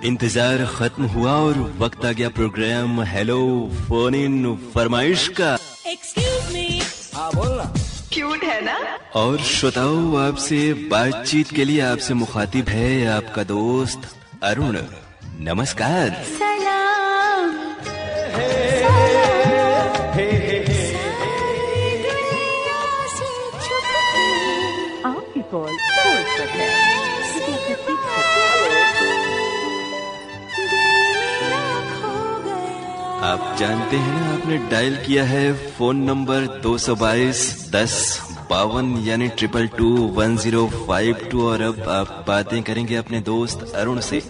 इंतजार खत्म हुआ और वक्त आ गया प्रोग्राम हेलो फोन इन फरमाइश का। Excuse me. हाँ बोलना। क्यूट है ना। और श्रोताओं, आपसे बातचीत के लिए आपसे मुखातिब है आपका दोस्त अरुण। नमस्कार। सलाम। आपकी कॉल होल्ड पर है। आप जानते हैं ना, आपने डायल किया है फोन नंबर 222 10 52 यानी 2221 और अब आप बातें करेंगे अपने दोस्त अरुण से।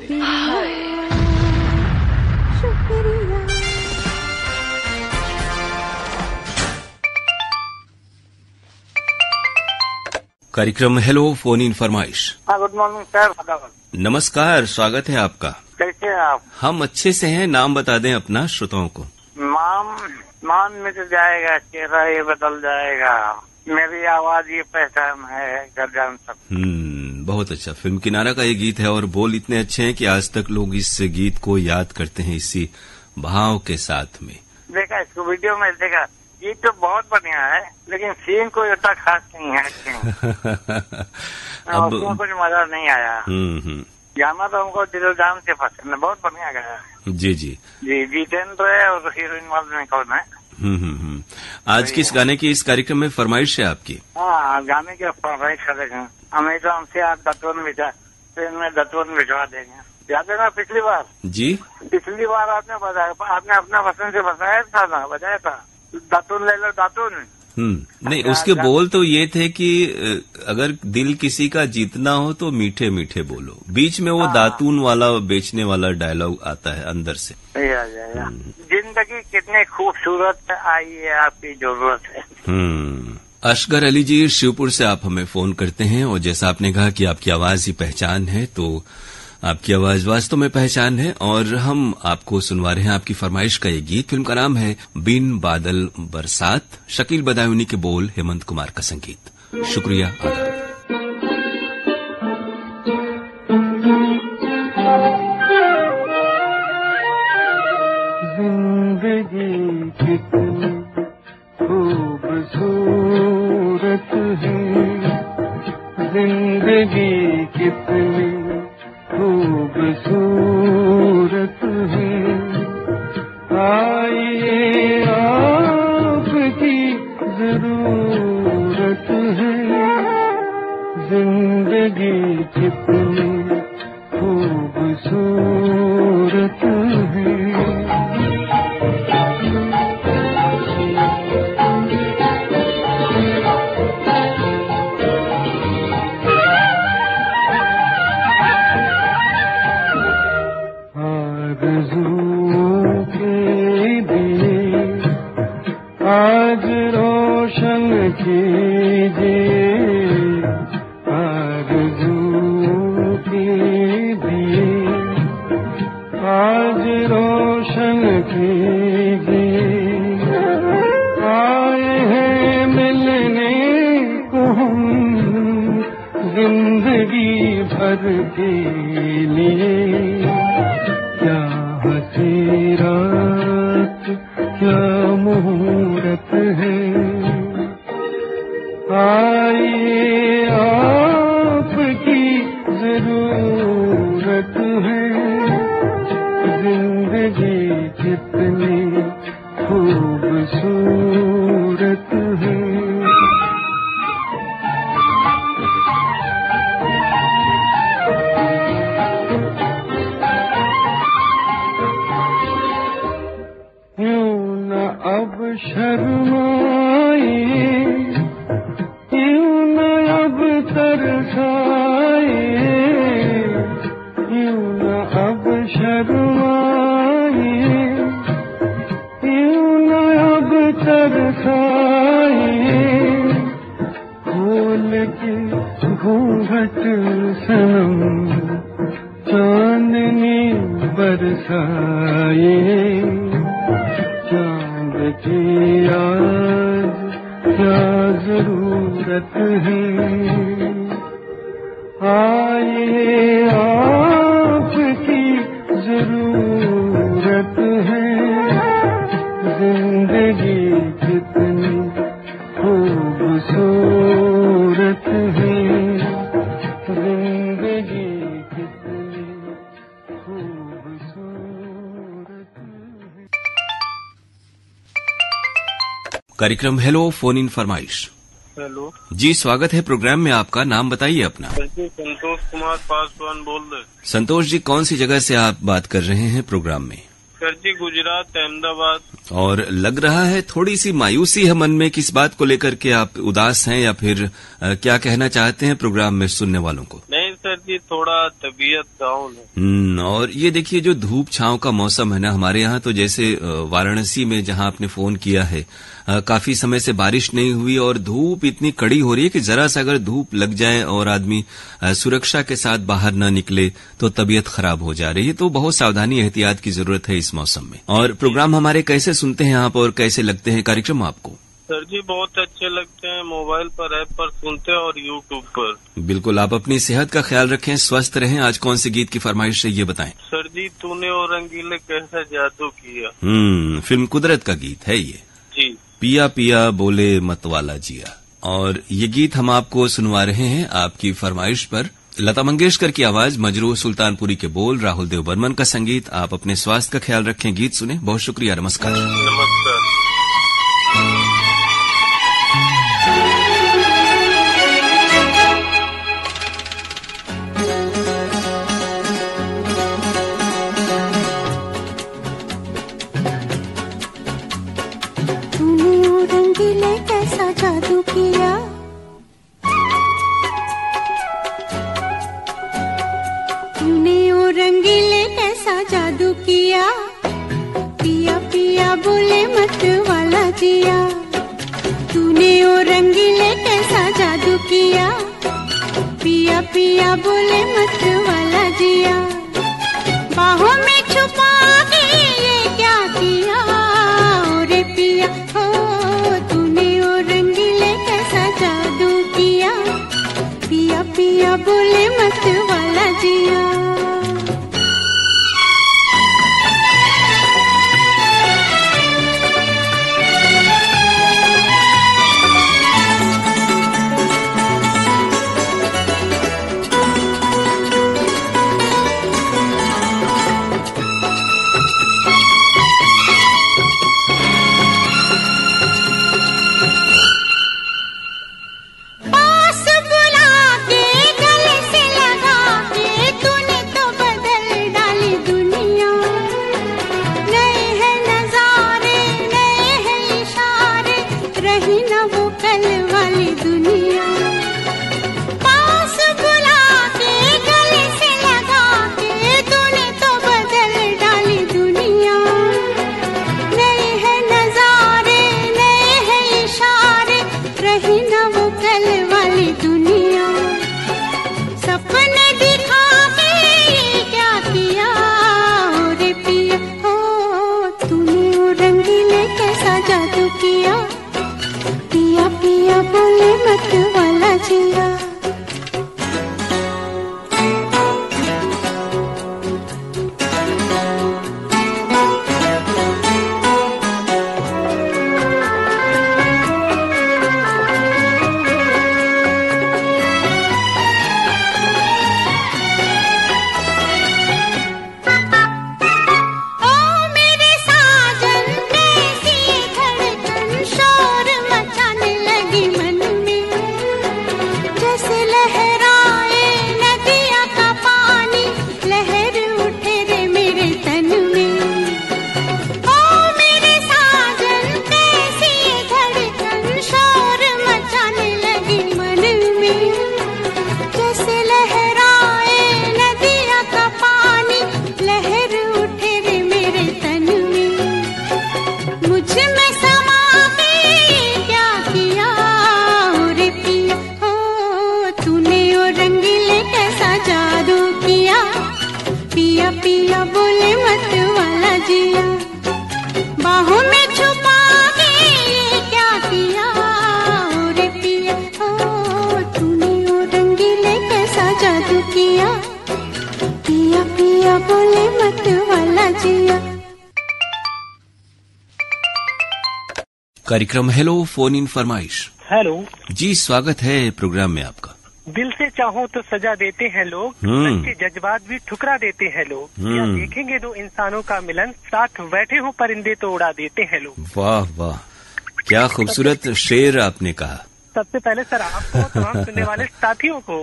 कार्यक्रम हेलो फोन इन फरमाइश। Good morning sir. नमस्कार, स्वागत है आपका। कैसे हैं आप? हम अच्छे से हैं। नाम बता दें अपना श्रोताओं को। मान में तो जाएगा, चेहरा ये बदल जाएगा, मेरी आवाज ये पहचान है, घर जान सब। बहुत अच्छा। फिल्म किनारा का ये गीत है और बोल इतने अच्छे हैं कि आज तक लोग इस गीत को याद करते हैं इसी भाव के साथ में। देखा इसको वीडियो में, देखा गीत तो बहुत बढ़िया है लेकिन सीन कोई उतना खास नहीं है। अब उसमें कुछ मजा नहीं आया। गाना तो हमको दिल जान से पसंद है, बहुत बढ़िया गाया। जी जी जी। जितेंद्र है और हीरोइन वाले में कौन है? आज किस गाने की इस कार्यक्रम में फरमाइश है आपकी? हाँ, गाने की फरमाइश करेंगे। हमें तो हमसे आप दत्वन भिजवा देंगे। याद है ना पिछली बार? जी, पिछली बार आपने बताया, आपने अपना पसंद से बजाया था दातुन ले लो दातुन। नहीं, उसके बोल तो ये थे कि अगर दिल किसी का जीतना हो तो मीठे मीठे बोलो। बीच में वो दातून वाला बेचने वाला डायलॉग आता है अंदर से। जिंदगी कितनी खूबसूरत आई है, आपकी जरूरत है। असगर अली जी, शिवपुर से आप हमें फोन करते हैं और जैसा आपने कहा कि आपकी आवाज ही पहचान है, तो आपकी आवाज वास्तव में पहचान है और हम आपको सुनवा रहे हैं आपकी फरमाइश का ये गीत। फिल्म का नाम है बिन बादल बरसात। शकील बदायूनी के बोल, हेमंत कुमार का संगीत। शुक्रिया, आदाब। जिंदगी कितनी खूबसूरत है, जिंदगी कितनी खूबसूरत है, आइए आपकी जरूरत है, जिंदगी कितनी खूबसूरत है। आज रोशन कीजिए, आरज़ू कीजिए, आज रोशन कीजिए, आए हैं मिलने को हम जिंदगी भर के लिए। क्या हंसी रात, क्या मुहूर्त है, आइए आपकी जरूरत है, जिंदगी कितनी खूबसूरत है। अब शर्माए, क्यों न अब तरसाए, क्यों न अब शर्माए, क्यों न अब तरसाए, खोल के घूंघट सनम चांदनी बरसाए, चांद की आज क्या जरूरत है, आइए आपकी कार्यक्रम हेलो फोन इन फरमाइश। हेलो जी, स्वागत है प्रोग्राम में आपका। नाम बताइए अपना। जी, संतोष कुमार पासवान बोल रहे। संतोष जी, कौन सी जगह से आप बात कर रहे हैं प्रोग्राम में? सर जी, गुजरात, अहमदाबाद। और लग रहा है थोड़ी सी मायूसी है मन में, किस बात को लेकर के आप उदास हैं, या फिर क्या कहना चाहते हैं प्रोग्राम में सुनने वालों को? नहीं सर जी, थोड़ा तबीयत डाउन है। और ये देखिए, जो धूप छांव का मौसम है ना हमारे यहाँ, तो जैसे वाराणसी में जहां आपने फोन किया है, काफी समय से बारिश नहीं हुई और धूप इतनी कड़ी हो रही है कि जरा सा अगर धूप लग जाए और आदमी सुरक्षा के साथ बाहर न निकले तो तबीयत खराब हो जा रही है। तो बहुत सावधानी एहतियात की जरूरत है इस मौसम में। और प्रोग्राम हमारे कैसे सुनते हैं आप और कैसे लगते हैं कार्यक्रम आपको? सर जी, बहुत अच्छे लगते हैं। मोबाइल पर, ऐप पर सुनते हैं और यूट्यूब पर। बिल्कुल, आप अपनी सेहत का ख्याल रखें, स्वस्थ रहें। आज कौन से गीत की फरमाइश है ये बताएं। सर जी, तूने और रंगीले कैसा जादू किया। फिल्म कुदरत का गीत है ये। जी। पिया पिया बोले मतवाला जिया। और ये गीत हम आपको सुनवा रहे हैं आपकी फरमाइश पर। लता मंगेशकर की आवाज, मजरूह सुल्तानपुरी के बोल, राहुल देव बर्मन का संगीत। आप अपने स्वास्थ्य का ख्याल रखें, गीत सुने। बहुत शुक्रिया, नमस्कार। नमस्कार। जादू किया, तूने ओ रंगीले कैसा जादू किया। पिया पिया बोले मत वाला जिया, तूने ओ रंगीले कैसा जादू किया। पिया पिया बोले मत वाला जिया, बाहों में छुपा के ये क्या किया। रे पिया हो, जादू किया। पिया पिया बोले मत वाला जिया। कार्यक्रम हेलो फोन इन फरमाइश। हेलो जी, स्वागत है प्रोग्राम में आपका। दिल से चाहो तो सजा देते हैं लोग, सच्चे जज्बात भी ठुकरा देते हैं लोग। क्या देखेंगे दो इंसानों का मिलन, साथ बैठे हो परिंदे तो उड़ा देते हैं लोग। वाह वाह, क्या खूबसूरत शेर आपने कहा। सबसे पहले सर आपको तमाम सुनने वाले साथियों को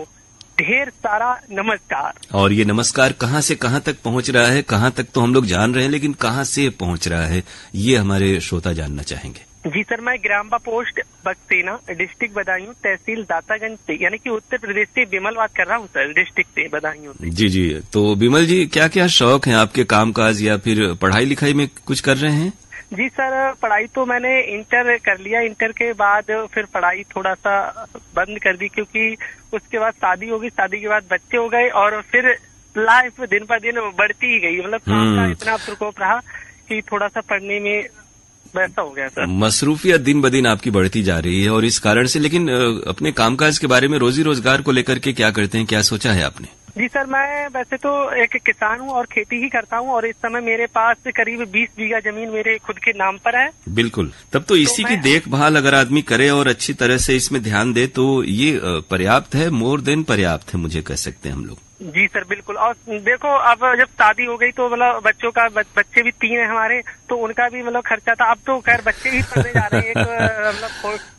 ढेर सारा नमस्कार। और ये नमस्कार कहाँ से कहाँ तक पहुँच रहा है? कहाँ तक तो हम लोग जान रहे हैं, लेकिन कहाँ से पहुँच रहा है ये हमारे श्रोता जानना चाहेंगे। जी सर, मैं ग्राम पोस्ट बक्सेना, डिस्ट्रिक्ट बदायूं, तहसील दातागंज से, यानी कि उत्तर प्रदेश से बिमल बात कर रहा हूँ सर, डिस्ट्रिक्ट से बदायूं से। जी जी, तो बिमल जी क्या क्या शौक हैं आपके, कामकाज या फिर पढ़ाई लिखाई में कुछ कर रहे हैं? जी सर, पढ़ाई तो मैंने इंटर कर लिया। इंटर के बाद फिर पढ़ाई थोड़ा सा बंद कर दी, क्योंकि उसके बाद शादी हो गई, शादी के बाद बच्चे हो गए और फिर लाइफ दिन पर दिन बढ़ती ही गई। मतलब काम का इतना प्रकोप रहा कि थोड़ा सा पढ़ने में वैसा हो गया सर। मसरूफियत दिन ब दिन आपकी बढ़ती जा रही है और इस कारण से। लेकिन अपने कामकाज के बारे में, रोजी रोजगार को लेकर के क्या करते हैं, क्या सोचा है आपने? जी सर, मैं वैसे तो एक किसान हूँ और खेती ही करता हूँ और इस समय मेरे पास करीब 20 बीघा जमीन मेरे खुद के नाम पर है। बिल्कुल, तब तो इसी की देखभाल अगर आदमी करे और अच्छी तरह से इसमें ध्यान दे तो ये पर्याप्त है, मोर देन पर्याप्त है, मुझे कह सकते हैं हम लोग। जी सर बिल्कुल। और देखो, अब जब शादी हो गई तो मतलब बच्चों का, बच्चे भी 3 हैं हमारे, तो उनका भी मतलब खर्चा था। अब तो खैर बच्चे ही पढ़ने जा रहे हैं, एक मतलब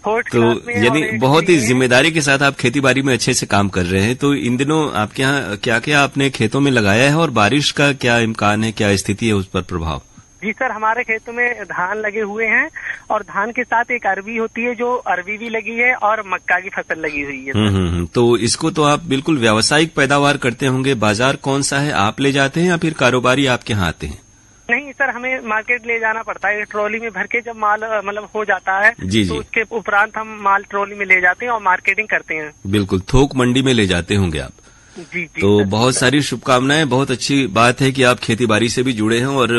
फोर्थ क्लास में। यानी बहुत ही जिम्मेदारी के साथ आप खेती बाड़ी में अच्छे से काम कर रहे हैं। तो इन दिनों आपके यहाँ क्या क्या आपने खेतों में लगाया है और बारिश का क्या इम्कान है, क्या स्थिति है, उस पर प्रभाव? जी सर, हमारे खेतों में धान लगे हुए हैं और धान के साथ एक अरबी होती है, जो अरबी भी लगी है और मक्का की फसल लगी हुई है। तो इसको तो आप बिल्कुल व्यावसायिक पैदावार करते होंगे। बाजार कौन सा है, आप ले जाते हैं या फिर कारोबारी आपके यहाँ आते हैं? नहीं सर, हमें मार्केट ले जाना पड़ता है। ट्रॉली में भर के जब माल मतलब हो जाता है तो उसके उपरांत हम माल ट्रॉली में ले जाते हैं और मार्केटिंग करते हैं। बिल्कुल, थोक मंडी में ले जाते होंगे आप। जी, तो बहुत सारी शुभकामनाएं। बहुत अच्छी बात है कि आप खेतीबाड़ी से भी जुड़े हैं और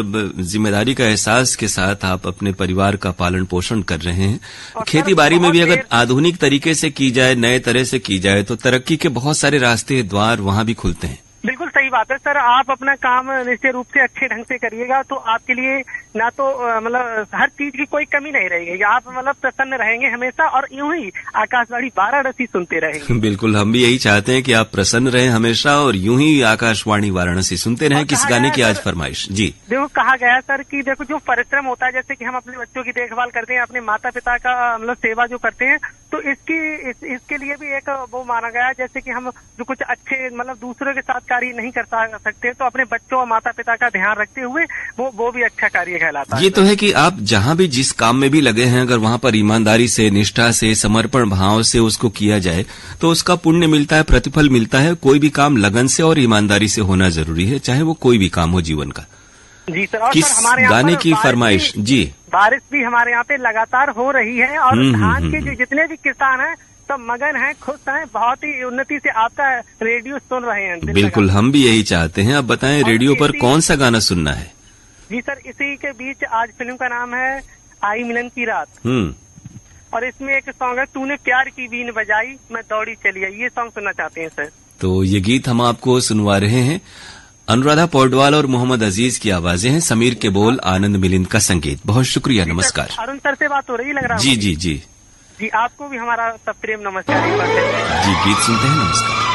जिम्मेदारी का एहसास के साथ आप अपने परिवार का पालन पोषण कर रहे हैं। खेतीबाड़ी में भी अगर आधुनिक तरीके से की जाए, नए तरह से की जाए, तो तरक्की के बहुत सारे रास्ते, द्वार वहां भी खुलते हैं। बिल्कुल सही बात है सर। आप अपना काम निश्चित रूप से अच्छे ढंग से करिएगा तो आपके लिए ना तो मतलब हर चीज की कोई कमी नहीं रहेगी। आप मतलब प्रसन्न रहेंगे हमेशा और यूं ही आकाशवाणी वाराणसी सुनते रहेंगे। बिल्कुल, हम भी यही चाहते हैं कि आप प्रसन्न रहें हमेशा और यूं ही आकाशवाणी वाराणसी सुनते रहें। किस गाने की आज फरमाइश? जी देखो, कहा गया है सर कि देखो, जो परिश्रम होता है, जैसे कि हम अपने बच्चों की देखभाल करते हैं, अपने माता पिता का मतलब सेवा जो करते हैं, तो इसके लिए भी एक वो माना गया है, जैसे कि हम जो कुछ अच्छे मतलब दूसरों के साथ कार्य नहीं कर सकते तो अपने बच्चों और माता पिता का ध्यान रखते हुए वो भी अच्छा कार्य कहलाता है। ये तो है कि आप जहां भी जिस काम में भी लगे हैं, अगर वहां पर ईमानदारी से, निष्ठा से, समर्पण भाव से उसको किया जाए तो उसका पुण्य मिलता है, प्रतिफल मिलता है। कोई भी काम लगन से और ईमानदारी से होना जरूरी है, चाहे वो कोई भी काम हो जीवन का। जी सर। और किस हमारे गाने की फरमाइश? जी, बारिश भी हमारे यहाँ पे लगातार हो रही है और धान के जितने भी किसान हैं सब मगन हैं, खुश हैं, बहुत ही उन्नति से आपका रेडियो सुन रहे हैं। बिल्कुल, हम भी यही चाहते हैं। अब बताएं, रेडियो पर कौन सा गाना सुनना है? जी सर, इसी के बीच आज फिल्म का नाम है आई मिलन की रात और इसमें एक सॉन्ग है, तूने प्यार की बीन बजाई मैं दौड़ी चली आई। ये सॉन्ग सुनना चाहते हैं सर। तो ये गीत हम आपको सुनवा रहे हैं। अनुराधा पौडवाल और मोहम्मद अजीज की आवाजें हैं, समीर के बोल, आनंद मिलिंद का संगीत। बहुत शुक्रिया, नमस्कार। अरुण सर से बात हो रही लग रहा है? जी जी जी जी, आपको भी हमारा सब प्रेम नमस्कार। जी, गीत सुनते हैं, नमस्कार।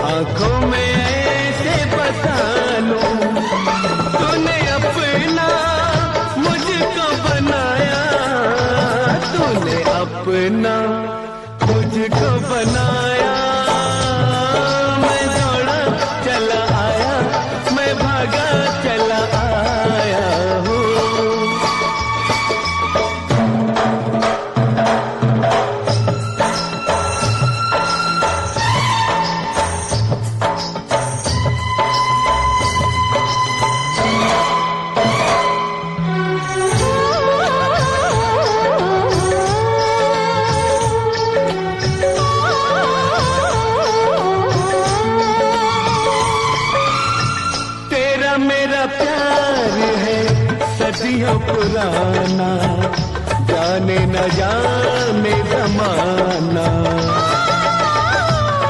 आंखों में ऐसे बसा लूं, तूने अपना मुझको बनाया, तूने अपना मुझको बनाया। मैं दौड़ा चला आया, मैं भागा चला आया हूँ। मेरा प्यार है सदियों पुराना, जाने न जाने ज़माना।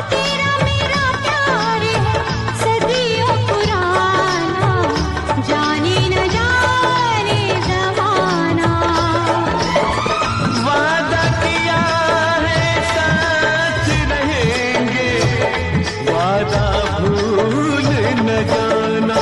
तेरा मेरा प्यार है सदियों पुराना, जाने न जाने ज़माना। वादा किया है साथ रहेंगे, वादा भूल न जाना।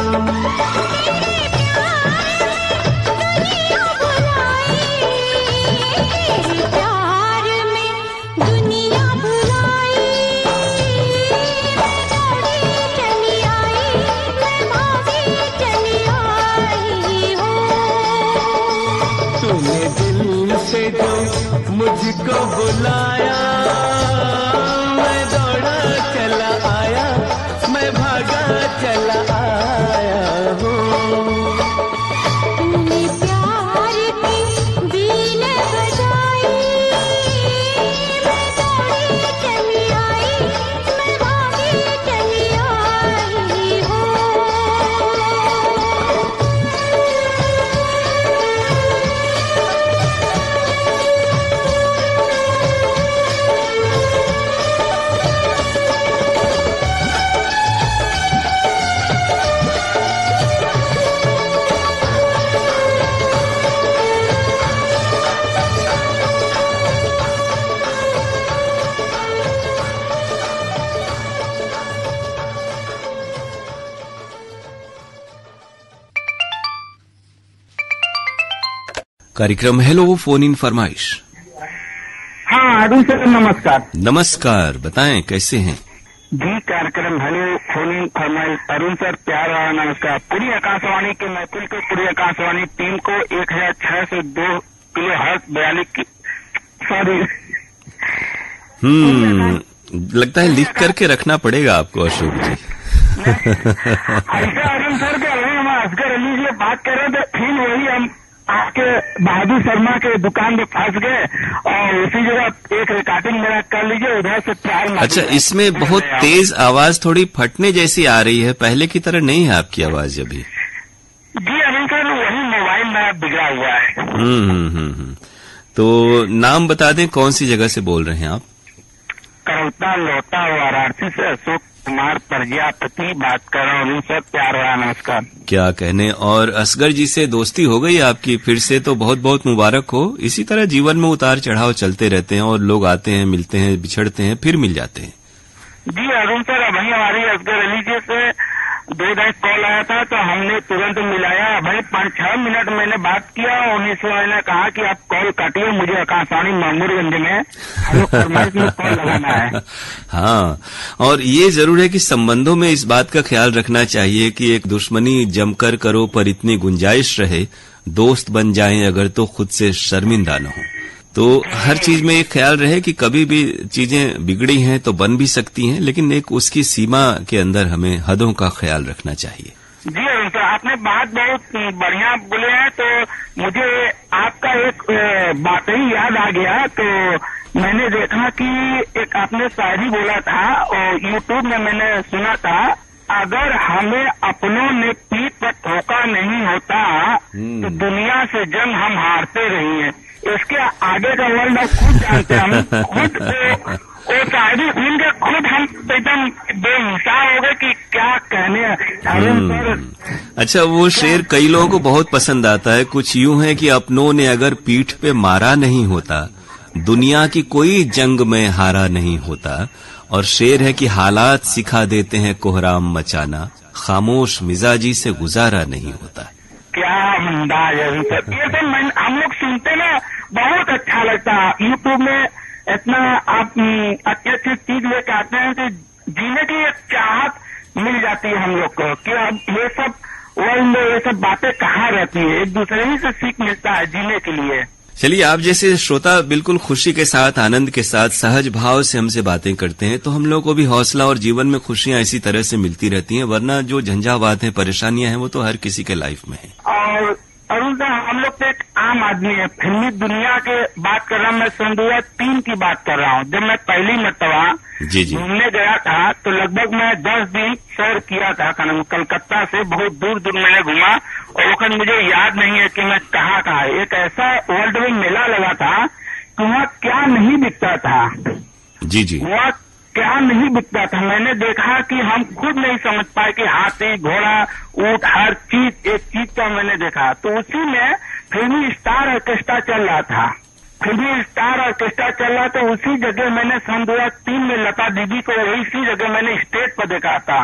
तूने दिल से जो मुझको बुलाया, मैं दौड़ा चला आया, मैं भागा चला आया हूँ। तूने प्यार की बीन बजाई, मैं दौड़ी चली आई, मैं भागी चली आई हूँ। कार्यक्रम हेलो फोन इन फरमाइश। हाँ अरुण सर नमस्कार। नमस्कार, बताएं कैसे हैं जी। कार्यक्रम हेलो फोन इन फरमाइश। अरुण सर प्यार और नमस्कार। पूरी आकाशवाणी के महफिल को, पूरी आकाशवाणी टीम को 1602 किलो हर्ट्ज 42 सॉरी। लगता है लिख करके रखना पड़ेगा आपको अशोक जी। ऐसा अरुण सर के अभी हम असगर अली जी बात कर रहे थे, फिर वही हम आपके बहादुर शर्मा के दुकान में फंस गए और उसी जगह एक रिकॉर्डिंग मेरा कर लीजिए, उधर से प्यार। अच्छा, इसमें बहुत तेज आवाज थोड़ी फटने जैसी आ रही है, पहले की तरह नहीं है आपकी आवाज अभी। जी अरुण सर वही मोबाइल में बिगड़ा हुआ है। तो नाम बता दें, कौन सी जगह से बोल रहे हैं आप? करौता लोटा वाराणसी से अशोक कुमार प्रजापति बात कर रहा हूँ सर। प्यार और नमस्कार। क्या कहने, और असगर जी से दोस्ती हो गई आपकी फिर से, तो बहुत बहुत मुबारक हो। इसी तरह जीवन में उतार चढ़ाव चलते रहते हैं और लोग आते हैं, मिलते हैं, बिछड़ते हैं, फिर मिल जाते हैं। जी अरुण सर, वही हमारी असगर अली जी से 2 दिन कॉल आया था तो हमने तुरंत मिलाया। भाई 5-6 मिनट मैंने बात किया। 1900 ने कहा कि आप कॉल काटिए, मुझे आकाशवाणी मामूरगंज में फरमाइश में कॉल लगाना है। हाँ, और ये जरूर है कि संबंधों में इस बात का ख्याल रखना चाहिए कि एक दुश्मनी जमकर करो पर इतनी गुंजाइश रहे, दोस्त बन जाएं अगर तो खुद से शर्मिंदा न हो। तो हर चीज में एक ख्याल रहे कि कभी भी चीजें बिगड़ी हैं तो बन भी सकती हैं, लेकिन एक उसकी सीमा के अंदर हमें हदों का ख्याल रखना चाहिए। जी सर, आपने बात बहुत बढ़िया बोले हैं। तो मुझे आपका एक बात ही याद आ गया। तो मैंने देखा कि एक आपने शायरी बोला था और यूट्यूब में मैंने सुना था, अगर हमें अपनों ने पीठ पर ठोका नहीं होता तो दुनिया से जंग हम हारते रही हैं। इसके आगे का वर्ल्ड आप खुद जानते हैं। हम खुद वो शायरी सुन के खुद हम एकदम बेहिसाब हो गए कि क्या कहने हैं। अच्छा, वो शेर कई लोगों को बहुत पसंद आता है। कुछ यूं है कि अपनों ने अगर पीठ पे मारा नहीं होता, दुनिया की कोई जंग में हारा नहीं होता। और शेर है कि हालात सिखा देते हैं कोहराम मचाना, खामोश मिजाजी से गुजारा नहीं होता। क्या अंदाज है सर, ये तो हम लोग सुनते ना बहुत अच्छा लगता है। यूट्यूब में इतना आप अच्छी अच्छी चीज लेके आते हैं कि जीने की एक चाहत मिल जाती है हम लोग को कि अब ये सब वर्ल्ड में ये सब बातें कहाँ रहती है, एक दूसरे ही से सीख मिलता है जीने के लिए। चलिए, आप जैसे श्रोता बिल्कुल खुशी के साथ, आनंद के साथ, सहज भाव से हमसे बातें करते हैं तो हम लोग को भी हौसला और जीवन में खुशियां इसी तरह से मिलती रहती हैं। वरना जो झंझावात है, परेशानियां हैं, वो तो हर किसी के लाइफ में है। और अरुण साहब, हम लोग तो एक आम आदमी है, फिल्मी दुनिया के बात कर रहा हूँ। मैं 2003 की बात कर रहा हूँ। जब मैं पहली मरतबा घूमने गया था तो लगभग मैं 10 दिन सैर किया था। कलकत्ता से बहुत दूर दूर मैंने घूमा और वक्त मुझे याद नहीं है कि मैं कहाँ कहाँ। एक ऐसा वर्ल्ड में मेला लगा था कि वहाँ क्या नहीं बिकता था। जी जी, वहाँ क्या नहीं बिकता था। मैंने देखा कि हम खुद नहीं समझ पाए कि हाथी, घोड़ा, ऊंट, हर चीज एक चीज का मैंने देखा। तो उसी में फिल्मी स्टार ऑर्केस्ट्रा चल रहा था। फिल्मी स्टार ऑर्केस्ट्रा चल रहा तो उसी जगह मैंने सन 2003 में लता दीदी को इसी जगह मैंने स्टेज पर देखा था।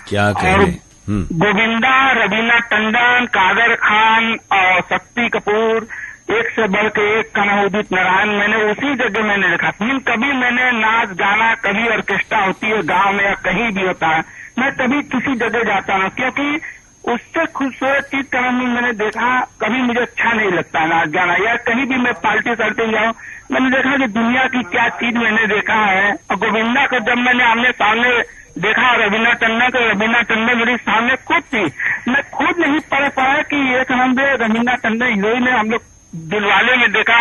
क्या कह गोविंदा, रवीना टंडन, कादर खान और शक्ति कपूर, एक से बढ़ के एक कन्हा उदित नारायण, मैंने उसी जगह मैंने देखा। कभी मैंने नाच गाना, कभी ऑर्केस्ट्रा होती है गांव में या कहीं भी होता है, मैं कभी किसी जगह जाता हूँ क्योंकि उससे खूबसूरत चीज कहीं मैंने देखा। कभी मुझे अच्छा नहीं लगता नाच गाना या कहीं भी मैं पार्टी करते जाऊँ। मैंने देखा कि दुनिया की क्या चीज मैंने देखा है। और गोविंदा को जब मैंने आमने सामने देखा, रवीना टंडन को, रवीना टंडन मेरे सामने खुद थी। मैं खुद नहीं पढ़ पाया कि एक हम रवीना टंडन हीरोइन है। हम लोग दिलवाले में देखा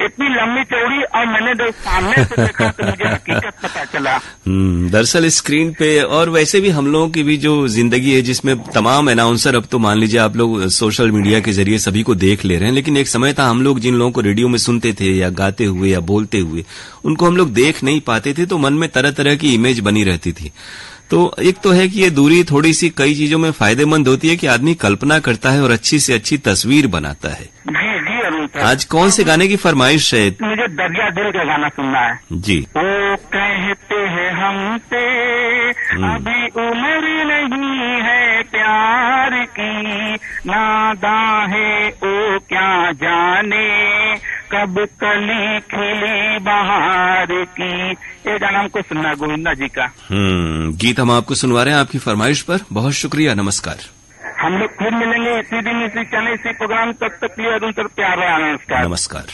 इतनी लंबी चौड़ी और मैंने जब सामने से देखा तो मुझे हकीकत पता चला। दरअसल स्क्रीन पे और वैसे भी हम लोगों की भी जो जिंदगी है जिसमें तमाम अनाउंसर, अब तो मान लीजिए आप लोग सोशल मीडिया के जरिए सभी को देख ले रहे हैं, लेकिन एक समय था हम लोग जिन लोगों को रेडियो में सुनते थे या गाते हुए या बोलते हुए, उनको हम लोग देख नहीं पाते थे तो मन में तरह तरह की इमेज बनी रहती थी। तो एक तो है कि ये दूरी थोड़ी सी कई चीजों में फायदेमंद होती है कि आदमी कल्पना करता है और अच्छी से अच्छी तस्वीर बनाता है। आज कौन से गाने की फरमाइश है? मुझे दरिया दिल का गाना सुनना है जी। वो कहते हैं हमसे अभी उम्र नहीं है प्यार की, नादां है वो क्या जाने कब कली खिली बहार की। ये गाना हमको सुनना गोविंदा जी का। गीत हम आपको सुनवा रहे हैं आपकी फरमाइश पर। बहुत शुक्रिया, नमस्कार। हम लोग फिर मिलेंगे इसी दिन, इसी चैनल, इसी प्रोग्राम। तब तक लिए अरुण सर प्यार रहा। नमस्कार। नमस्कार।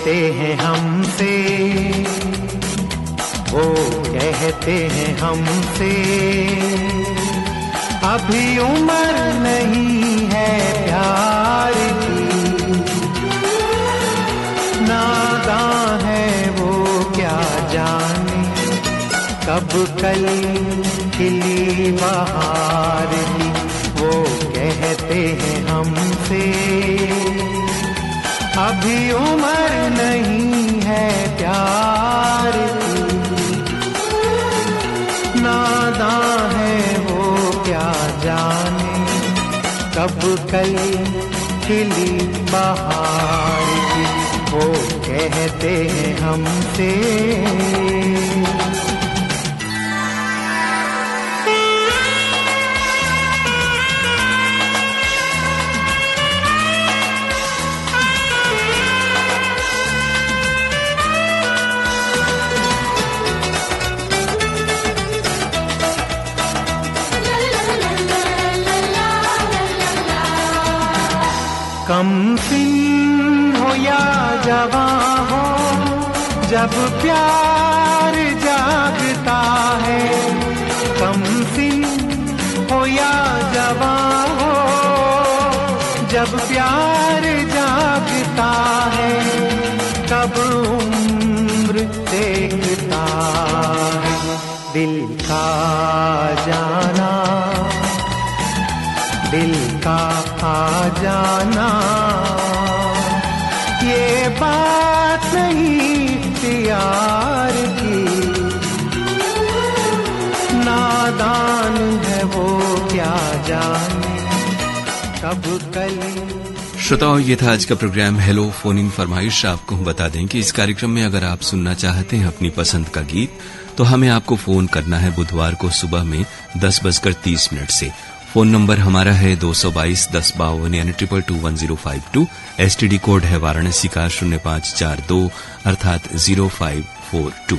कहते हैं हमसे, वो कहते हैं हमसे, अभी उम्र नहीं है प्यार की, नादां है वो क्या जाने कब कल खिली बहार की। वो कहते हैं हमसे, अभी उम्र नहीं है प्यार की, नादां है वो क्या जाने कब कल खिली बहार की। वो कहते हैं हमसे। कम सिन हो या जवां हो, जब प्यार जागता है, कम सिन हो या जवां हो, जब प्यार जागता है, तब उम्र देखता है दिल का जाना, दिल का आ जाना। ये बात नहीं इख्तियार की, नादान है वो क्या जाने कब कल। श्रोताओं, ये था आज का प्रोग्राम हेलो फोन इन फरमाइश। आपको हम बता दें कि इस कार्यक्रम में अगर आप सुनना चाहते हैं अपनी पसंद का गीत, तो हमें आपको फोन करना है बुधवार को सुबह में 10:30 से। फोन नंबर हमारा है 222-1052 यानी 2221-1052। STD कोड है वाराणसी का 0542 अर्थात 0542।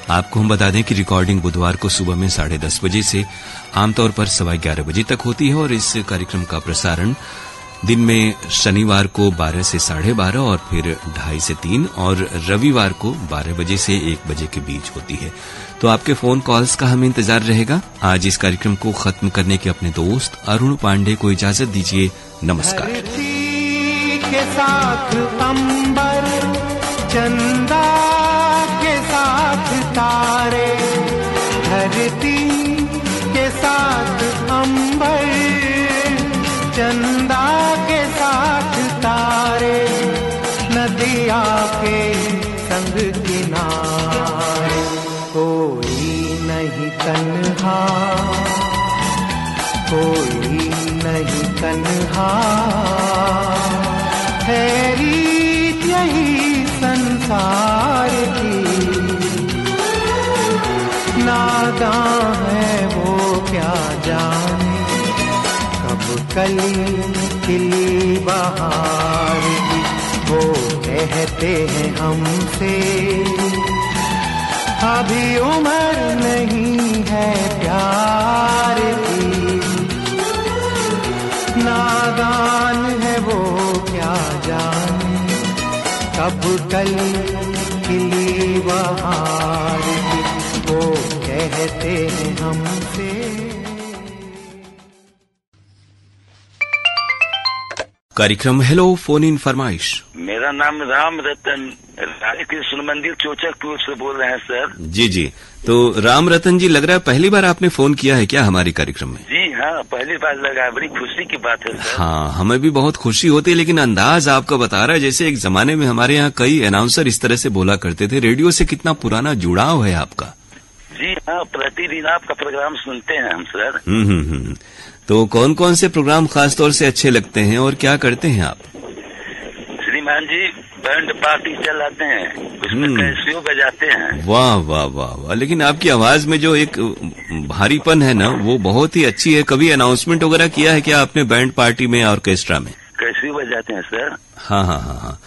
आपको हम बता दें कि रिकॉर्डिंग बुधवार को सुबह में 10:30 बजे से आमतौर पर 11:15 बजे तक होती है और इस कार्यक्रम का प्रसारण दिन में शनिवार को 12 से 12:30 और फिर 2:30 से 3 और रविवार को 12 बजे से 1 बजे के बीच होती है। तो आपके फोन कॉल्स का हमें इंतजार रहेगा। आज इस कार्यक्रम को खत्म करने के अपने दोस्त अरुण पांडे को इजाजत दीजिए। नमस्कार। धरती के साथ अंबर, चंदा के साथ तारे, धरती के साथ अंबर, चंदा के साथ तारे, नदिया के संग किनारे, कोई नहीं तन्हा, कोई नहीं तन्हा, है रीत यही संसार की, नादां है वो क्या जाने कब कल खिली बहार की। वो कहते हैं हमसे, अभी उम्र नहीं है प्यार की, नादान है वो क्या जाने कब कल खिली बहार की। वो कहते हैं हमसे। कार्यक्रम हेलो फोन इन फरमाइश। मेरा नाम राम रतन राधे कृष्ण मंदिर चोचकपुर से बोल रहे हैं सर। जी जी, तो राम रतन जी, लग रहा है पहली बार आपने फोन किया है क्या हमारे कार्यक्रम में? जी हाँ, पहली बार लगा, बड़ी खुशी की बात है सर। हाँ, हमें भी बहुत खुशी होती है, लेकिन अंदाज आपका बता रहा है जैसे एक जमाने में हमारे यहाँ कई अनाउंसर इस तरह से बोला करते थे। रेडियो से कितना पुराना जुड़ाव है आपका। जी हाँ, प्रतिदिन आपका प्रोग्राम सुनते हैं हम सर। तो कौन कौन से प्रोग्राम खास तौर से अच्छे लगते हैं और क्या करते हैं आप? श्रीमान जी, बैंड पार्टी चलाते हैं, उसमें कैसियो बजाते हैं। वाह वाह वाह वाह, लेकिन आपकी आवाज में जो एक भारीपन है ना, वो बहुत ही अच्छी है। कभी अनाउंसमेंट वगैरह किया है क्या आपने बैंड पार्टी में, ऑर्केस्ट्रा में? कैसियो बजाते हैं सर। हाँ हाँ हाँ हाँ।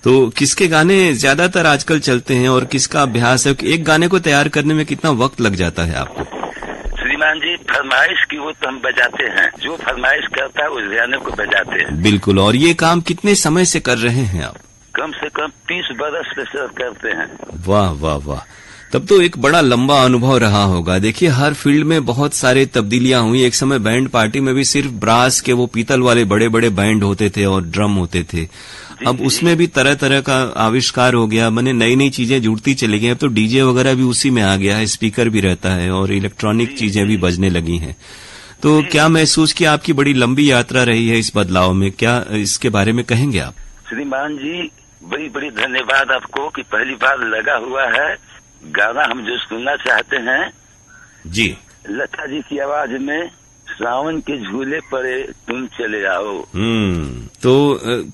तो किसके गाने ज्यादातर आजकल चलते हैं और किसका अभ्यास है? एक गाने को तैयार करने में कितना वक्त लग जाता है आपको? श्रीमान जी, फरमाइश की वो तो हम बजाते हैं, जो फरमाइश करता है उस गाने को बजाते हैं। बिल्कुल। और ये काम कितने समय से कर रहे हैं आप? कम से कम 30 बरस से सर करते हैं। वाह वाह वाह, तब तो एक बड़ा लंबा अनुभव रहा होगा। देखिए हर फील्ड में बहुत सारे तब्दीलियां हुई। एक समय बैंड पार्टी में भी सिर्फ ब्रास के वो पीतल वाले बड़े बड़े बैंड होते थे और ड्रम होते थे। अब उसमें भी तरह तरह का आविष्कार हो गया, मैंने नई नई चीजें जुड़ती चली गई। अब तो डीजे वगैरह भी उसी में आ गया है, स्पीकर भी रहता है और इलेक्ट्रॉनिक चीजें भी बजने लगी हैं। तो क्या महसूस किया? आपकी बड़ी लंबी यात्रा रही है इस बदलाव में, क्या इसके बारे में कहेंगे आप? श्रीमान जी बड़ी बड़ी धन्यवाद आपको कि पहली बार लगा हुआ है गाना हम जो सुनना चाहते हैं जी, लता जी की आवाज में, सावन के झूले पड़े तुम चले आओ। तो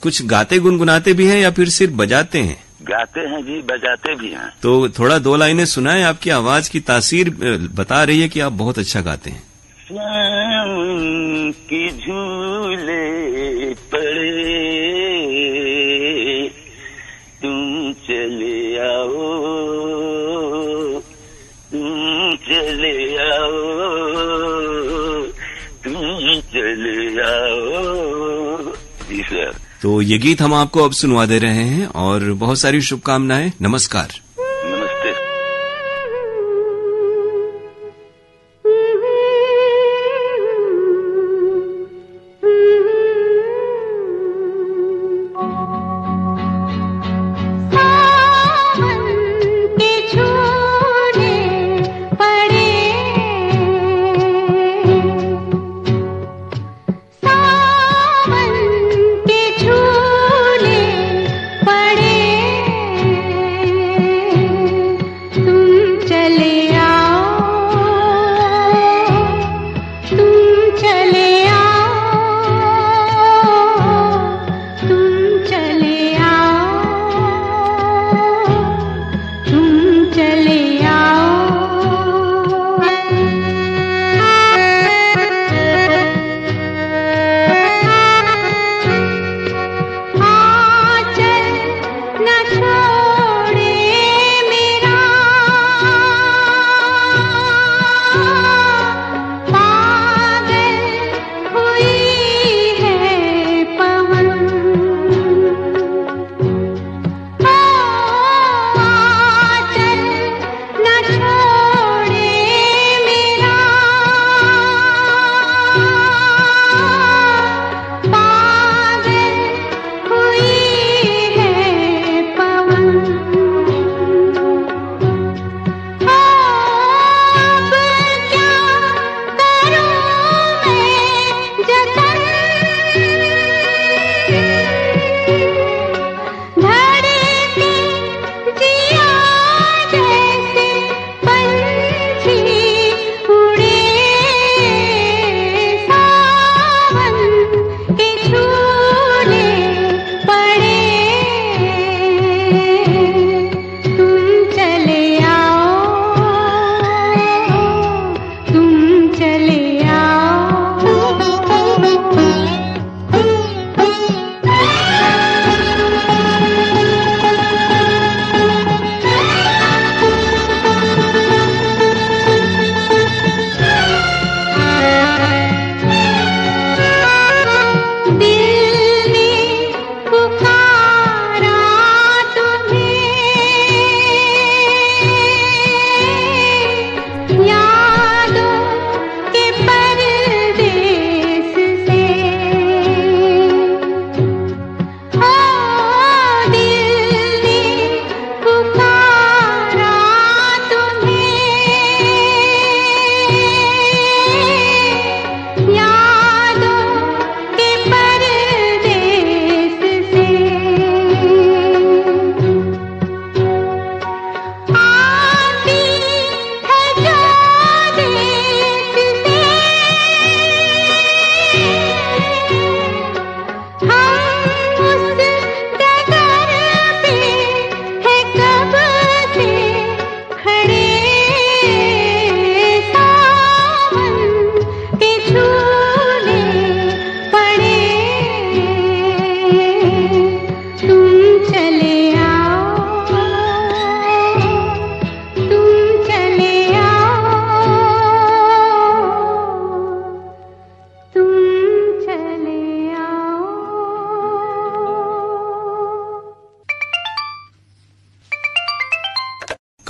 कुछ गाते गुनगुनाते भी हैं या फिर सिर्फ बजाते हैं? गाते हैं जी, बजाते भी हैं। तो थोड़ा 2 लाइनें सुनाएं, आपकी आवाज की तासीर बता रही है कि आप बहुत अच्छा गाते हैं। सावन के झूले पड़े तुम चले आओ, तुम चले आओ, तुम चले आओ। जी सर। तो ये गीत हम आपको अब सुनवा दे रहे हैं और बहुत सारी शुभकामनाएं। नमस्कार। नमस्ते।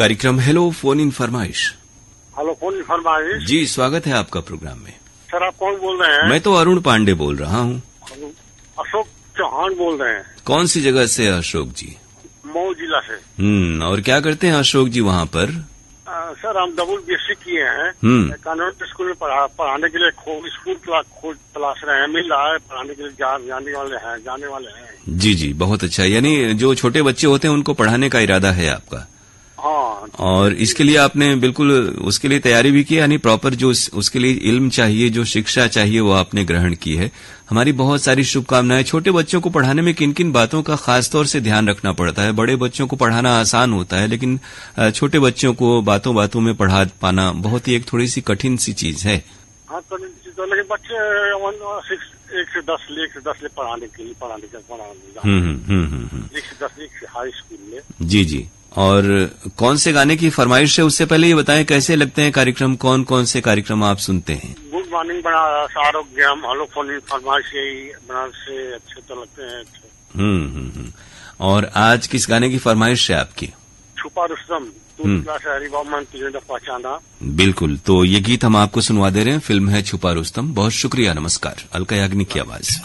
कार्यक्रम हेलो फोन इन फरमाइश। हेलो फोन इन फरमाइश जी, स्वागत है आपका प्रोग्राम में। सर आप कौन बोल रहे हैं? मैं तो अरुण पांडे बोल रहा हूँ। अशोक चौहान बोल रहे हैं। कौन सी जगह से अशोक जी? मऊ जिला से। और क्या करते हैं अशोक जी वहाँ पर? सर हम डबल बीएससी किए हैं। कॉन्वेंट स्कूल में पढ़ाने के लिए स्कूल खोज तलाश रहे हैं, मिल रहा है, पढ़ाने के लिए जाने वाले हैं। जी जी, बहुत अच्छा। यानी जो छोटे बच्चे होते हैं उनको पढ़ाने का इरादा है आपका? हाँ। और इसके लिए आपने बिल्कुल उसके लिए तैयारी भी की, यानी प्रॉपर जो उसके लिए इल्म चाहिए, जो शिक्षा चाहिए वो आपने ग्रहण की है। हमारी बहुत सारी शुभकामनाएं। छोटे बच्चों को पढ़ाने में किन किन बातों का खास तौर से ध्यान रखना पड़ता है? बड़े बच्चों को पढ़ाना आसान होता है, लेकिन छोटे बच्चों को बातों बातों में पढ़ा पाना बहुत ही एक थोड़ी सी कठिन सी चीज है। हाँ, लेकिन बच्चे 1 से 10 ले पढ़ाने के लिए 1 से हाई स्कूल में। जी जी। और कौन से गाने की फरमाइश है उससे पहले ये बताएं कैसे लगते हैं कार्यक्रम, कौन कौन से कार्यक्रम आप सुनते हैं? गुड मॉर्निंग बना आरोग्यम, हेलो फोन फरमाइश यही बना से अच्छे तो लगते हैं। और आज किस गाने की फरमाइश है आपकी? छुपा रुस्तम, शहरी बामन तुझे पहचाना। बिल्कुल, तो ये गीत हम आपको सुनवा दे रहे हैं। फिल्म है छुपा रुस्तम। बहुत शुक्रिया, नमस्कार। अलका याग्निक की आवाज।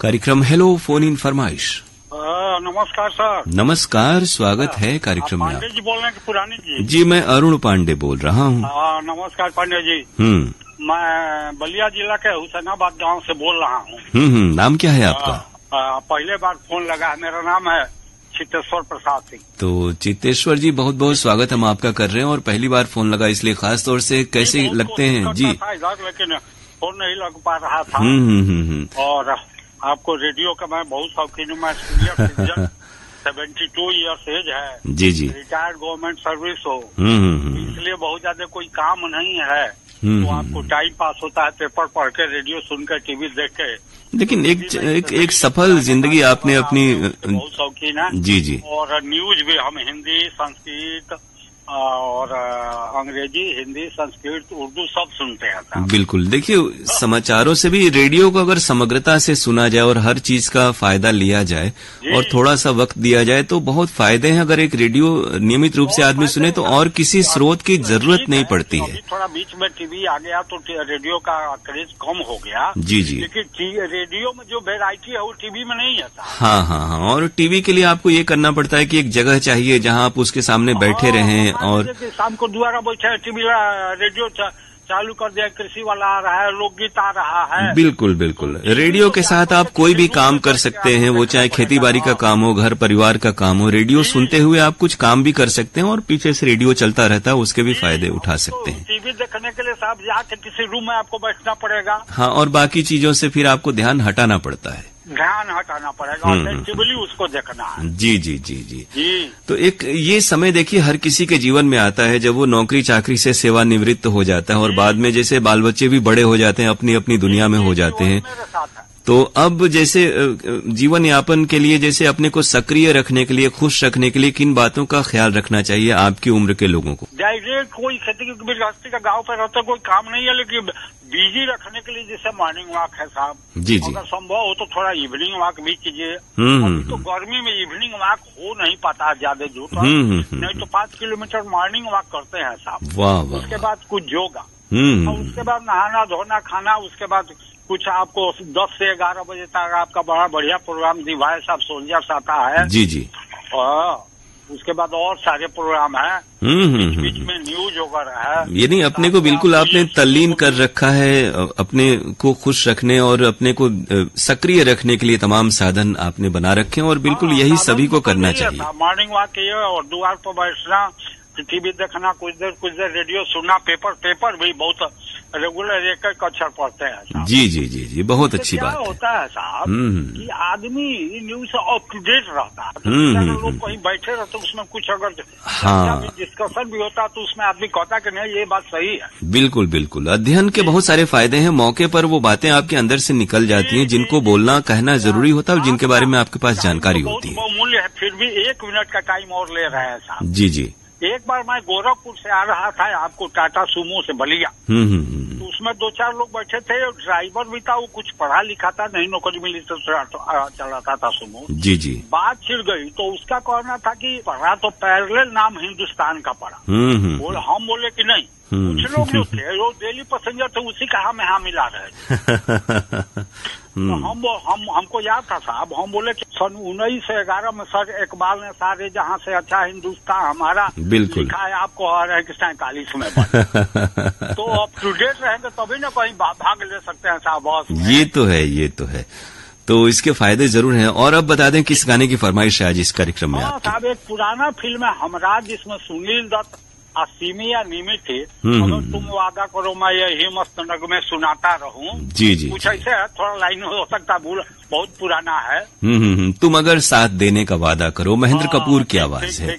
कार्यक्रम हेलो फोन इन फरमाइश। नमस्कार सर। नमस्कार, स्वागत है कार्यक्रम में। पांडे जी बोल रहे हैं कि पुरानी जी? जी, मैं अरुण पांडे बोल रहा हूँ। नमस्कार पांडे जी। मैं बलिया जिला के हुसैनाबाद गांव से बोल रहा हूँ। नाम क्या है आपका? पहले बार फोन लगा है। मेरा नाम है चित्तेश्वर प्रसाद सिंह। तो चित्तेश्वर जी, बहुत बहुत स्वागत हम आपका कर रहे हैं, और पहली बार फोन लगा इसलिए खास तौर से कैसे लगते हैं जी? लेकिन फोन नहीं लग पा रहा था। और आपको रेडियो का मैं बहुत शौकीन हूँ। मैं 72 ईयर्स एज है। जी जी। रिटायर्ड गवर्नमेंट सर्विस हो, इसलिए बहुत ज्यादा कोई काम नहीं है, तो आपको टाइम पास होता है पेपर पढ़ के, रेडियो सुनकर, टीवी देख के। लेकिन एक सफल जिंदगी आपने अपनी बहुत शौकीन है। जी जी। और न्यूज भी हम हिंदी, संस्कृत और अंग्रेजी, हिंदी, संस्कृत, उर्दू सब सुनते हैं। बिल्कुल, देखिए समाचारों से भी रेडियो को अगर समग्रता से सुना जाए और हर चीज का फायदा लिया जाए और थोड़ा सा वक्त दिया जाए तो बहुत फायदे हैं। अगर एक रेडियो नियमित रूप से आदमी सुने तो और किसी स्रोत की जरूरत नहीं पड़ती है। थोड़ा बीच में टीवी आ गया तो रेडियो का क्रेज कम हो गया। जी जी। लेकिन रेडियो में जो वेराइटी है वो टीवी में नहीं है। हाँ, और टीवी के लिए आपको ये करना पड़ता है कि एक जगह चाहिए जहाँ आप उसके सामने बैठे रहें। और शाम को द्वारा बैठे टीवी रेडियो चालू कर दिया, कृषि वाला आ रहा है, लोकगीत आ रहा है। बिल्कुल बिल्कुल, रेडियो के साथ आप कोई भी काम कर सकते हैं, वो चाहे खेती बाड़ी का काम हो, घर परिवार का काम हो। रेडियो सुनते हुए आप कुछ काम भी कर सकते हैं और पीछे से रेडियो चलता रहता है, उसके भी फायदे उठा सकते हैं। टीवी देखने के लिए साहब जाके किसी रूम में आपको बैठना पड़ेगा। हाँ, और बाकी चीजों से फिर आपको ध्यान हटाना पड़ता है, ध्यान हटाना पड़ेगा, सेंसिबली उसको देखना है। जी जी जी जी। तो एक ये समय देखिए हर किसी के जीवन में आता है जब वो नौकरी चाकरी से सेवानिवृत्त हो जाता है और बाद में जैसे बाल बच्चे भी बड़े हो जाते हैं, अपनी अपनी दुनिया में हो जाते हैं। तो अब जैसे जीवन यापन के लिए, जैसे अपने को सक्रिय रखने के लिए, खुश रखने के लिए किन बातों का ख्याल रखना चाहिए आपकी उम्र के लोगों को? कोई खेती की गृहस्थी का गांव पे रहता कोई काम नहीं है, लेकिन बिजी रखने के लिए जैसे मॉर्निंग वॉक है साहब। जी जी। अगर संभव हो तो थोड़ा इवनिंग वॉक भी कीजिए। तो गर्मी में इवनिंग वॉक हो नहीं पाता ज्यादा दूर, नहीं तो 5 किलोमीटर मॉर्निंग वॉक करते हैं साहब। वाह वाह। उसके बाद कुछ योगा, और उसके बाद नहाना धोना, खाना, उसके बाद कुछ आपको 10 से 11 बजे तक आपका बड़ा बढ़िया प्रोग्राम दिवाए साहब सोल्जर्स आता है। जी जी। उसके बाद और सारे प्रोग्राम है, बीच में न्यूज वगैरह है। ये नहीं, अपने को बिल्कुल आपने तल्लीन कर रखा है, अपने को खुश रखने और अपने को सक्रिय रखने के लिए तमाम साधन आपने बना रखे हैं, और बिल्कुल यही सभी को करना चाहिए। मॉर्निंग वॉक किए और द्वार पर बैठना, टीवी देखना, कुछ देर रेडियो सुनना, पेपर भी बहुत रेगुलर एक अक्षर पढ़ते हैं। जी जी जी जी, बहुत अच्छी बात है। क्या होता है साहब कि आदमी न्यूज से अप टू डेट रहता है। लोग कहीं बैठे रहते उसमें कुछ अगर डिस्कशन भी होता तो उसमें आदमी कहता कि नहीं ये बात सही है। बिल्कुल बिल्कुल, अध्ययन के बहुत सारे फायदे हैं। मौके पर वो बातें आपके अंदर से निकल जाती हैं जिनको बोलना कहना जरूरी होता है और जिनके बारे में आपके पास जानकारी होती है। मूल्य है, फिर भी 1 मिनट का टाइम और ले रहे हैं साहब। जी जी। एक बार मैं गोरखपुर से आ रहा था आपको टाटा सुमो से बलिया, तो उसमें 2-4 लोग बैठे थे, ड्राइवर भी था, वो कुछ पढ़ा लिखा था, नहीं नौकरी मिली तो चलाता था सुमो। जी जी। बात छिड़ गई तो उसका कहना था कि पढ़ा तो पैरेलल नाम हिंदुस्तान का पढ़ा। हम बोले कि नहीं, कुछ लोग जो थे वो डेली पैसेंजर थे, उसी का हमें यहाँ मिला रहे। तो हमको याद था साहब, हम बोले कि सन 1911 में सर इकबाल ने सारे जहाँ से अच्छा हिंदुस्तान हमारा लिखा है, आपको 1941 में तो अप टू डेट रहेंगे तभी ना कहीं भाग ले सकते हैं साहब। बस ये तो है, तो इसके फायदे जरूर हैं। और अब बता दें किस गाने की फरमाइश है आज इस कार्यक्रम में? साहब एक पुराना फिल्म है हमराज, जिसमें सुनील दत्त असीमी या निमित थे, अगर तुम वादा करो मैं यही मस्त नग में सुनाता रहूं। जी जी। कुछ ऐसे है, थोड़ा लाइन हो सकता भूल, बहुत पुराना है। तुम अगर साथ देने का वादा करो, महेंद्र कपूर की आवाज है।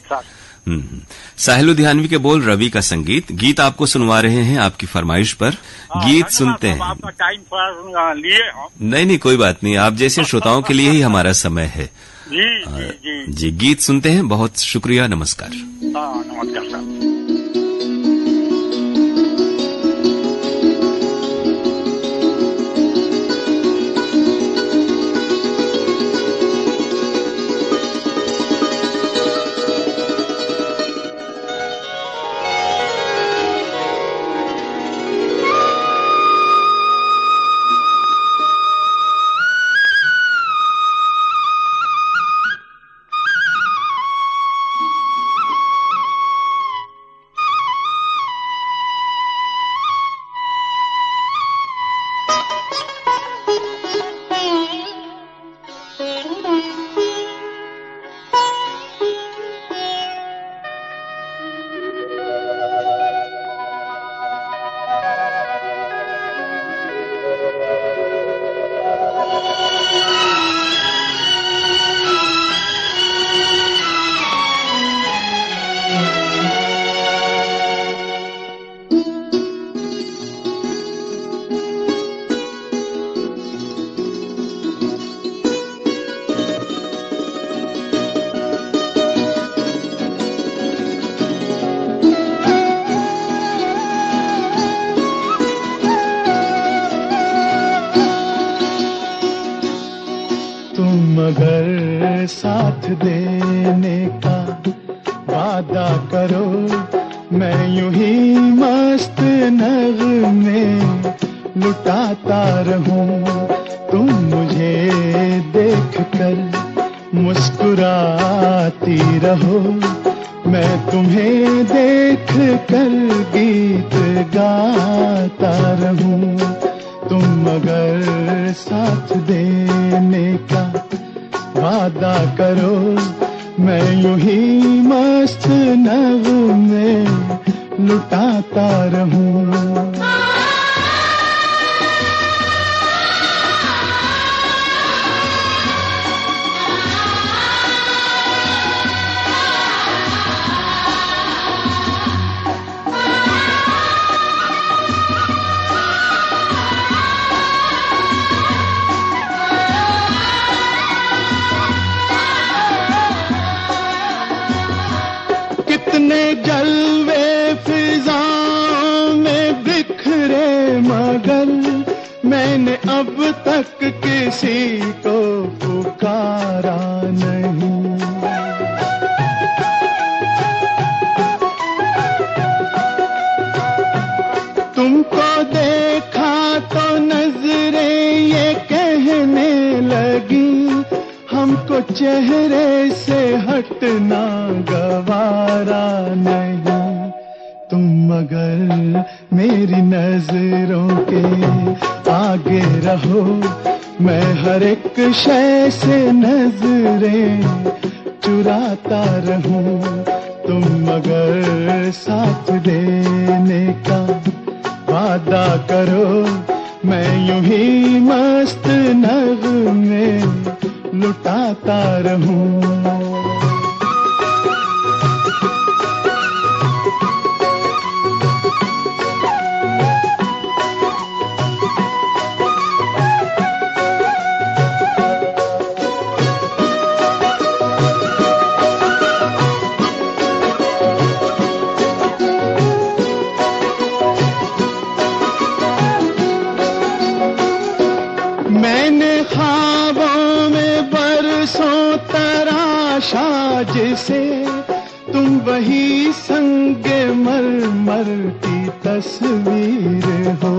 साहिल लुधियानवी के बोल, रवि का संगीत। गीत आपको सुनवा रहे हैं आपकी फरमाइश पर। गीत सुनते हैं। आपका टाइम पर लिए हम। नहीं, कोई बात नहीं, आप जैसे श्रोताओं के लिए ही हमारा समय है। जी, गीत सुनते हैं। बहुत शुक्रिया, नमस्कार। नमस्कार सर। मगर साथ देने का वादा करो, मैं यूं ही मस्त नगमे लुटाता रहूं। तुम मुझे देख कर मुस्कुराती रहो, मैं तुम्हें देख कर गीत गाता रहूं। तुम मगर साथ देने का वादा करो, मैं यूं ही मस्त नगमे लुटाता रहूं। कितने जलवे फिजाओं में बिखरे, मगर मैंने अब तक किसी को पुकारा नहीं। तुमको देखा तो नजरें ये कहने लगी, हमको चेहरे से हटना गवारा नहीं। तुम मगर मेरी नजरों के आगे रहो, मैं हर एक शय से नजरें चुराता रहूं। तुम मगर साथ देने का वादा करो, मैं यूं ही मस्त नगमे लुटाता रहूं। मैंने ख्वाबों में बरसों तराशा जिसे, तुम वही संगे मरमर की तस्वीर हो।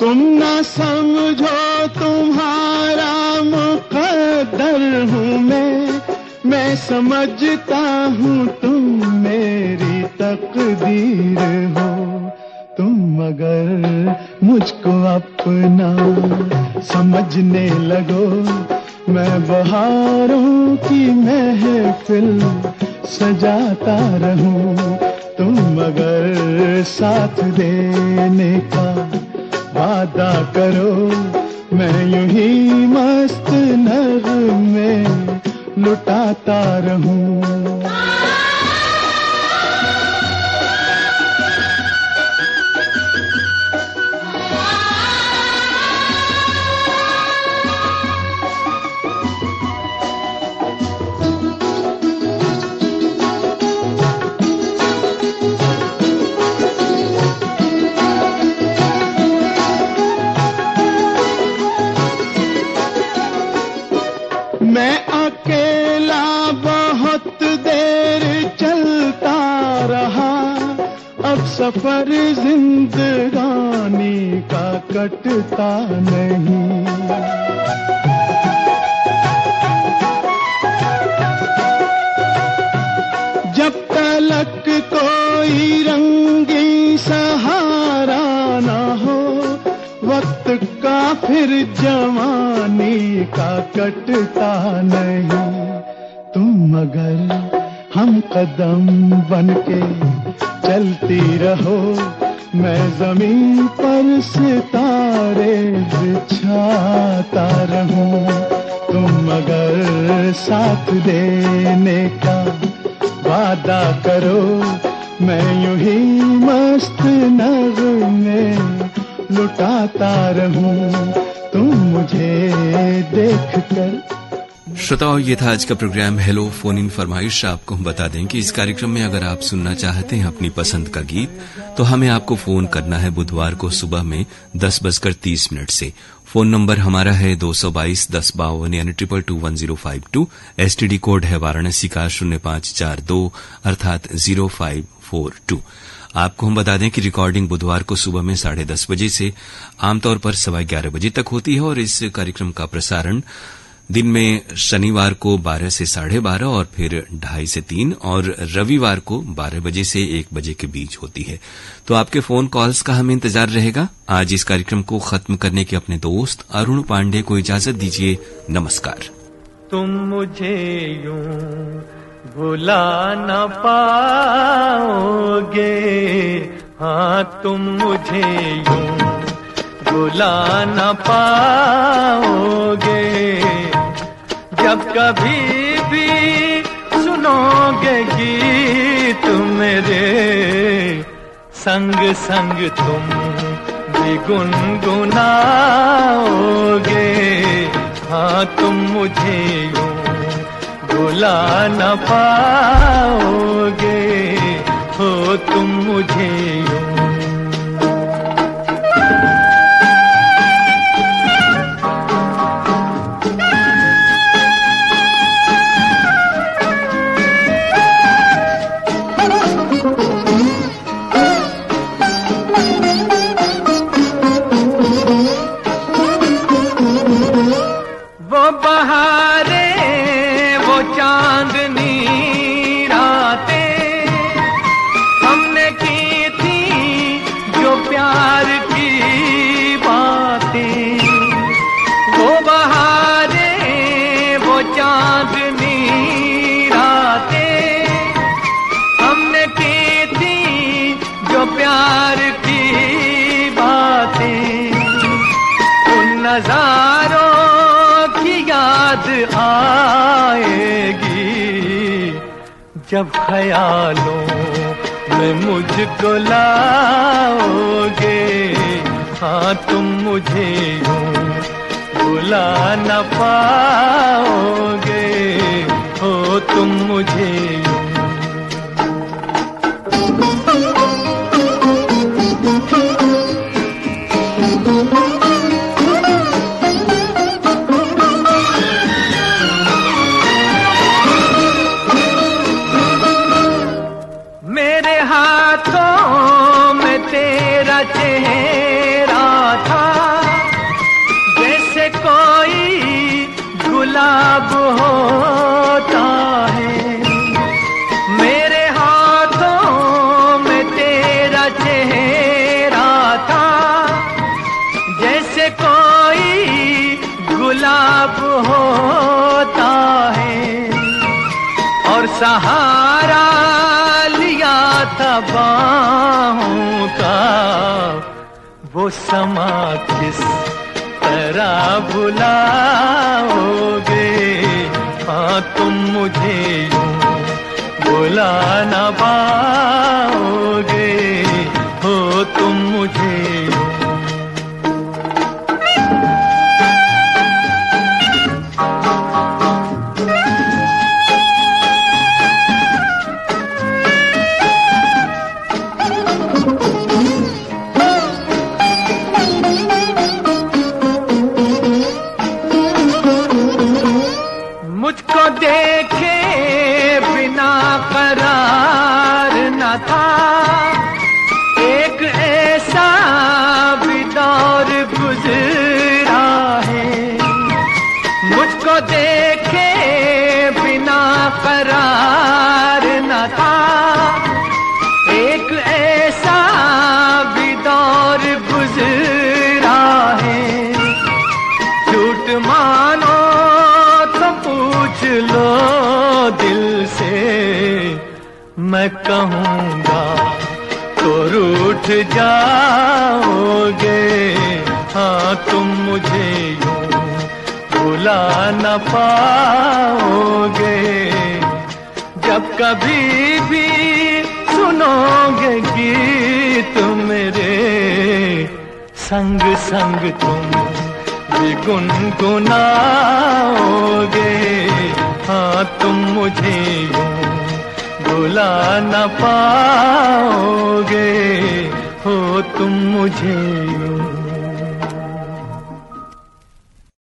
तुम ना समझो तुम्हारा मुकद्दर हूँ मैं समझता हूँ तुम मेरी तकदीर हो। तुम मगर मुझको अपना समझने लगो, मैं बहारों की महफिल सजाता रहूं। तुम मगर साथ देने का वादा करो, मैं यूं ही मस्त नगमे लुटाता रहूं। मैं अकेला बहुत देर चलता रहा, अब सफर जिंदगानी का कटता नहीं। जब तलक कोई रंगी सहारा फिर जवानी का कटता नहीं। तुम अगर हम कदम बनके चलती रहो, मैं जमीन पर सितारे बिछाता रहूं। तुम अगर साथ देने का वादा करो, मैं यूं ही मस्त नगमे लुटाता रहूं। तुम मुझे देख कर। श्रोताओं, ये था आज का प्रोग्राम हेलो फोन इन फरमाइश। आपको हम बता दें कि इस कार्यक्रम में अगर आप सुनना चाहते हैं अपनी पसंद का गीत, तो हमें आपको फोन करना है बुधवार को सुबह में 10:30 से। फोन नंबर हमारा है 222-1052 यानी 2221-052। एसटीडी कोड है वाराणसी का 0542 अर्थात 0542। आपको हम बता दें कि रिकॉर्डिंग बुधवार को सुबह में 10:30 बजे से आमतौर पर 11:15 बजे तक होती है और इस कार्यक्रम का प्रसारण दिन में शनिवार को 12 से 12:30 और फिर 2:30 से 3 और रविवार को 12 बजे से 1 बजे के बीच होती है। तो आपके फोन कॉल्स का हमें इंतजार रहेगा। आज इस कार्यक्रम को खत्म करने के अपने दोस्त अरुण पांडे को इजाजत दीजिए। नमस्कार। तुम मुझे यूं भुला न पाओगे, हाँ तुम मुझे यूं भुला न पाओगे। जब कभी भी सुनोगे गीत मेरे, संग संग तुम भी गुनगुनाओगे। हाँ तुम मुझे यूं भुला न पाओगे, हो तुम मुझे यूं। जब ख्यालों में मुझको लाओगे, हाँ तुम मुझे यूं भुला न पाओगे, हो तुम मुझे यूं। चेहरा था जैसे कोई गुलाब होता है, मेरे हाथों में तेरा चेहरा था जैसे कोई गुलाब होता है। और सहारा लिया था बाहों का, वो समा किस तरह भुलाओगे। हाँ तुम मुझे यूं भुला न पाओगे, हो तुम मुझे यूं। मैं कहूँगा तो रूठ जाओगे। हाँ तुम मुझे यूं भुला न पाओगे। जब कभी भी सुनोगे गीत मेरे, संग संग तुम भी गुनगुनाओगे। हाँ तुम मुझे यूं भुला न पाओगे। हो तुम मुझे यूं